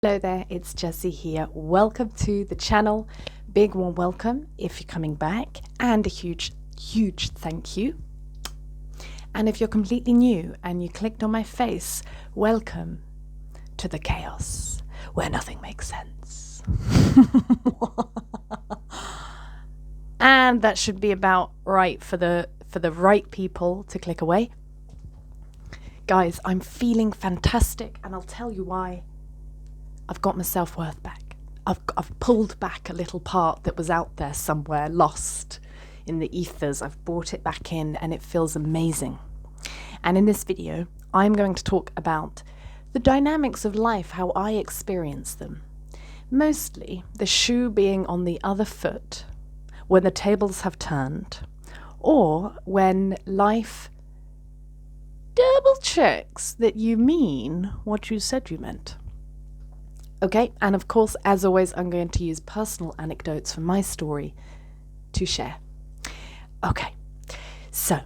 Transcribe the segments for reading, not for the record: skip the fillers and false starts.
Hello there, it's Jessie here. Welcome to the channel. Big warm welcome if you're coming back, and a huge thank you. And if you're completely new and you clicked on my face, welcome to the chaos where nothing makes sense. And that should be about right for the right people to click away. Guys, I'm feeling fantastic, and I'll tell you why. I've got my self-worth back. I've pulled back a little part that was out there somewhere, lost in the ethers. I've brought it back in, and it feels amazing. And in this video, I'm going to talk about the dynamics of life, how I experience them. Mostly the shoe being on the other foot when the tables have turned, or when life double checks that you mean what you said you meant. Okay, and of course, as always, I'm going to use personal anecdotes from my story to share. Okay, so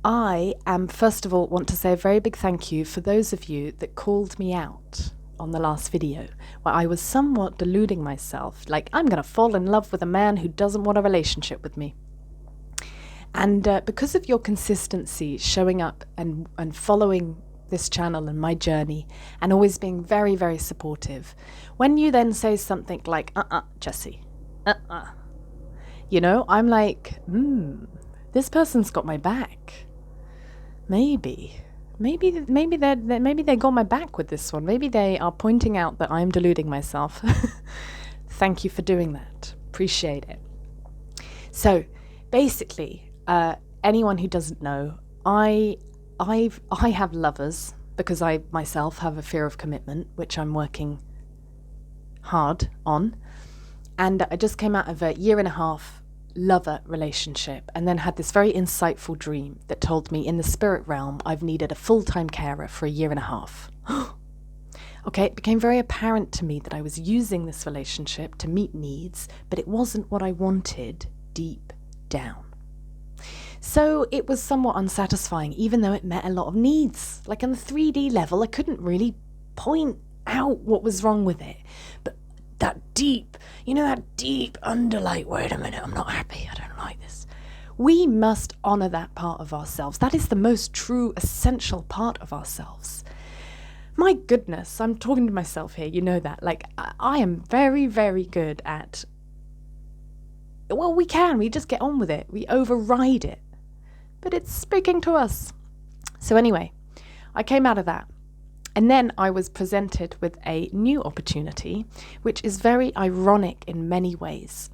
I first of all, want to say a very big thank you for those of you that called me out on the last video, where I was somewhat deluding myself, like I'm going to fall in love with a man who doesn't want a relationship with me. And because of your consistency showing up and following this channel and my journey, and always being very, very supportive, when you then say something like, Jessie, you know, I'm like, this person's got my back. Maybe they got my back with this one. Maybe they are pointing out that I'm deluding myself. Thank you for doing that. Appreciate it. So basically, anyone who doesn't know, I have lovers because I myself have a fear of commitment, which I'm working hard on. And I just came out of a 1.5-year lover relationship, and then had this very insightful dream that told me in the spirit realm I've needed a full-time carer for a 1.5 years. Okay, it became very apparent to me that I was using this relationship to meet needs, but it wasn't what I wanted deep down. So it was somewhat unsatisfying, even though it met a lot of needs. Like on the 3D level, I couldn't really point out what was wrong with it. But that deep, that deep underlight, wait a minute, I'm not happy, I don't like this. We must honor that part of ourselves. That is the most true, essential part of ourselves. My goodness, I'm talking to myself here, you know that. Like, I am very, very good at, well, we just get on with it. We override it. But it's speaking to us. So anyway, I came out of that. And then I was presented with a new opportunity, which is very ironic in many ways.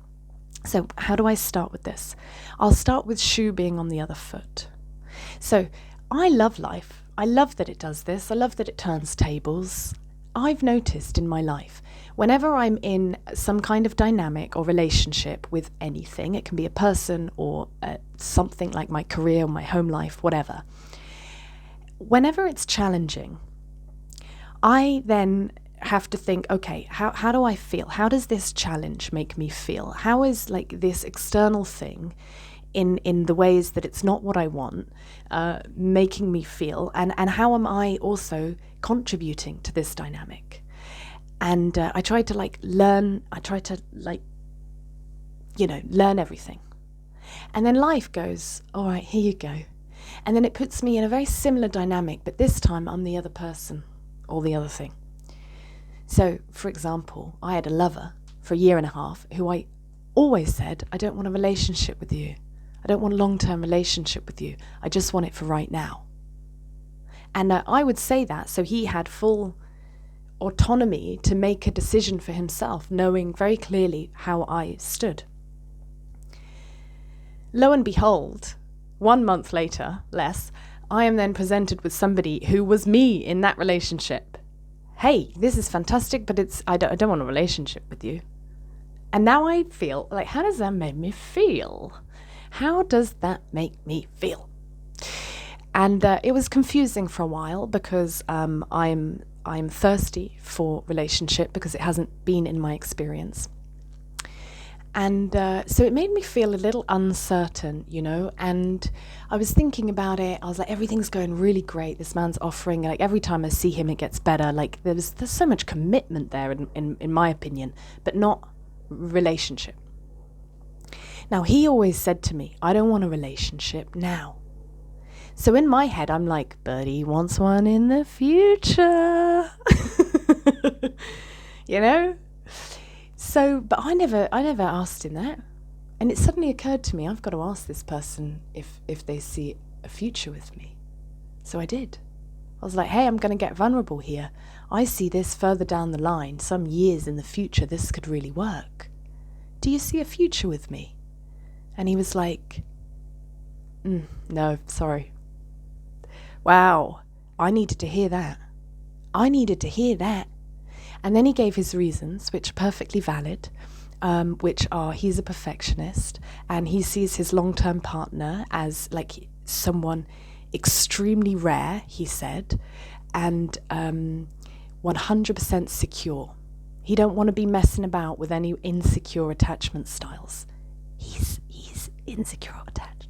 So how do I start with this? I'll start with shoe being on the other foot. So I love life. I love that it does this. I love that it turns tables. I've noticed in my life, whenever I'm in some kind of dynamic or relationship with anything, it can be a person or something like my career, my home life, whatever. Whenever it's challenging, I then have to think, okay, how do I feel? How does this challenge make me feel? How is like this external thing in the ways that it's not what I want, making me feel, and how am I also contributing to this dynamic? And I try to learn everything. And then life goes, all right, here you go. And then it puts me in a very similar dynamic, but this time I'm the other person or the other thing. So, for example, I had a lover for a 1.5 years who I always said, I don't want a relationship with you. I don't want a long-term relationship with you. I just want it for right now. And I would say that so he had full autonomy to make a decision for himself, knowing very clearly how I stood. Lo and behold, 1 month later, less, I am then presented with somebody who was me in that relationship. Hey, this is fantastic, but I don't want a relationship with you. And now I feel like, how does that make me feel? How does that make me feel? And it was confusing for a while because I'm thirsty for relationship because it hasn't been in my experience. And so it made me feel a little uncertain, you know, and I was thinking about it. I was like, everything's going really great. This man's offering, like every time I see him, it gets better. Like there's so much commitment there in my opinion, but not relationship. Now, he always said to me, I don't want a relationship now. So in my head, I'm like, but he wants one in the future, you know? So, but I never asked him that. And it suddenly occurred to me, I've got to ask this person if they see a future with me. So I did. I was like, hey, I'm going to get vulnerable here. I see this further down the line, some years in the future, this could really work. Do you see a future with me? And he was like, no, sorry. Wow, I needed to hear that. And then he gave his reasons, which are perfectly valid, which are he's a perfectionist and he sees his long-term partner as like someone extremely rare, he said, and 100% secure. He don't want to be messing about with any insecure attachment styles. He's insecure attached.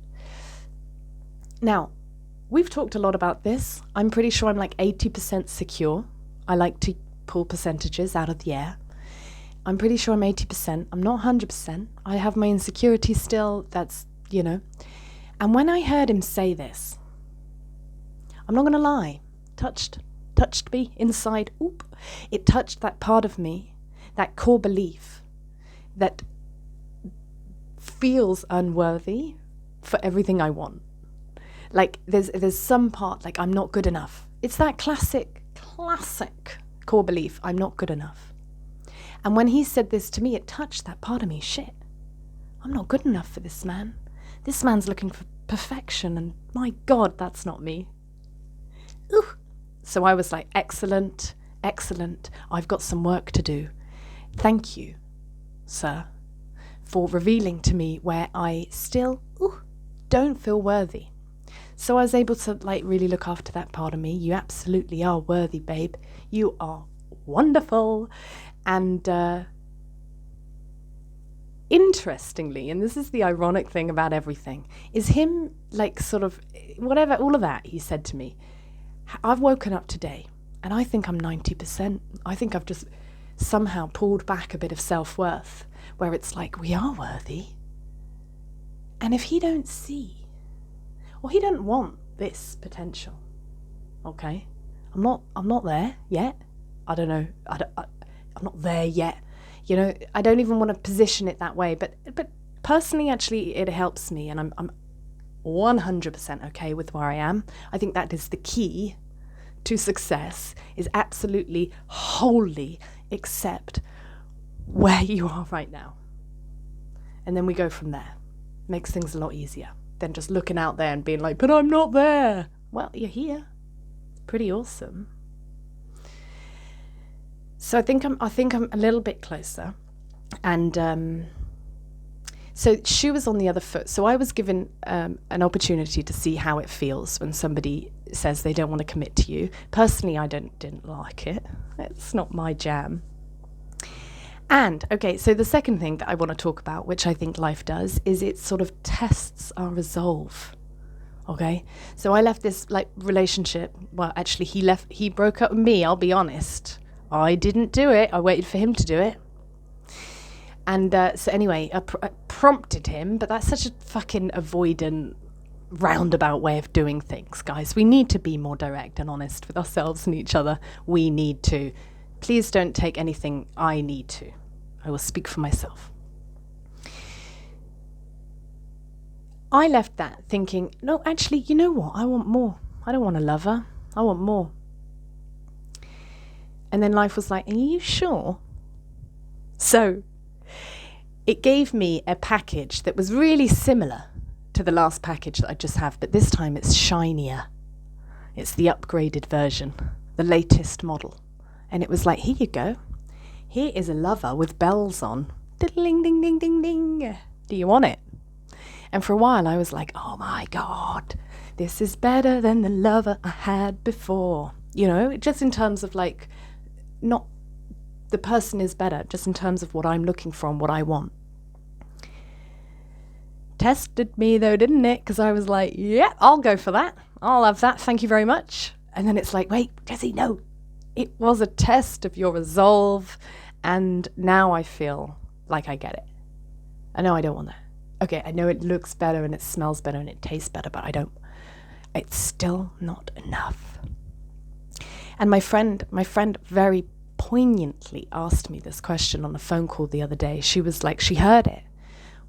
Now, we've talked a lot about this. I'm pretty sure I'm like 80% secure. I like to pull percentages out of the air. I'm pretty sure I'm 80%. I'm not 100%. I have my insecurities still. That's, you know. And when I heard him say this, I'm not going to lie, touched me inside. Oop. It touched that part of me, that core belief that feels unworthy for everything I want. Like there's some part, like I'm not good enough. It's that classic core belief, I'm not good enough. And when he said this to me, it touched that part of me. Shit, I'm not good enough for this man. This man's looking for perfection, and my God, that's not me. Ooh. So I was like, excellent. I've got some work to do. Thank you, sir, for revealing to me where I still don't feel worthy. So I was able to like really look after that part of me. You absolutely are worthy, babe. You are wonderful. And interestingly, and this is the ironic thing about everything, is him like sort of whatever, all of that he said to me. I've woken up today and I think I'm 90%. I think I've just somehow pulled back a bit of self-worth where it's like, we are worthy. And if he don't see, or he don't want this potential, okay, I'm not there yet. I don't know. I'm not there yet. You know, I don't even want to position it that way. But personally, actually, it helps me, and I'm 100% okay with where I am. I think that is the key to success, is absolutely wholly accept where you are right now. And then we go from there. Makes things a lot easier than just looking out there and being like, but I'm not there. Well, you're here. Pretty awesome. So I think I'm a little bit closer. And so she was on the other foot. So I was given an opportunity to see how it feels when somebody says they don't want to commit to you. Personally, I didn't like it. It's not my jam. And, okay, so the second thing that I want to talk about, which I think life does, is it sort of tests our resolve, okay? So I left this, like, relationship. Well, actually, he broke up with me, I'll be honest. I didn't do it. I waited for him to do it. And so anyway, I prompted him, but that's such a fucking avoidant, roundabout way of doing things, guys. We need to be more direct and honest with ourselves and each other. We need to. Please don't take anything I need to. I will speak for myself. I left that thinking, no, actually, you know what? I want more. I don't want a lover. I want more. And then life was like, are you sure? So it gave me a package that was really similar to the last package that I just have, but this time it's shinier. It's the upgraded version, the latest model. And it was like, here you go. Here is a lover with bells on. Ding, ding, ding, ding, ding. Do you want it? And for a while I was like, oh my God, this is better than the lover I had before. You know, just in terms of like, not the person is better, just in terms of what I'm looking for and what I want. tested me though, didn't it? Because I was like, yeah, I'll go for that. I'll have that. Thank you very much. And then it's like, wait, Jessie, no. It was a test of your resolve. And now I feel like I get it. I know I don't want that. Okay, I know it looks better and it smells better and it tastes better, but I don't. It's still not enough. And my friend very poignantly asked me this question on the phone call the other day. She was like, she heard it,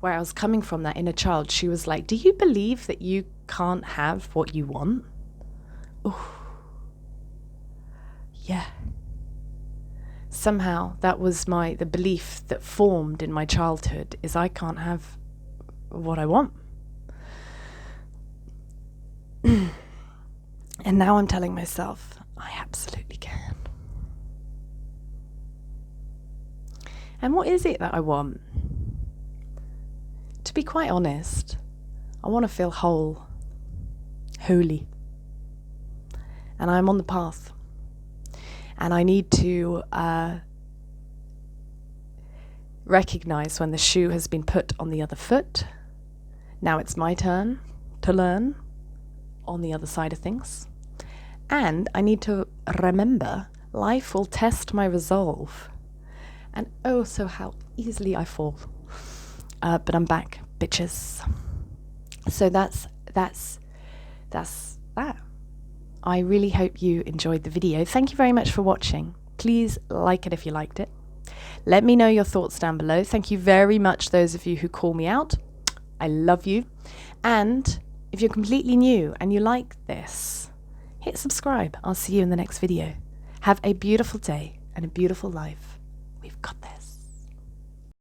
where I was coming from, that inner child. She was like, do you believe that you can't have what you want? Ooh. Yeah. Somehow that was the belief that formed in my childhood, is I can't have what I want. And now I'm telling myself, I absolutely can. And what is it that I want? To be quite honest, I want to feel whole, holy. And I'm on the path. And I need to recognize when the shoe has been put on the other foot. Now it's my turn to learn on the other side of things. And I need to remember life will test my resolve. And oh, so how easily I fall. But I'm back, bitches. So that's that. I really hope you enjoyed the video. Thank you very much for watching. Please like it if you liked it. Let me know your thoughts down below. Thank you very much, those of you who call me out. I love you. And if you're completely new and you like this, hit subscribe. I'll see you in the next video. Have a beautiful day and a beautiful life. We've got this.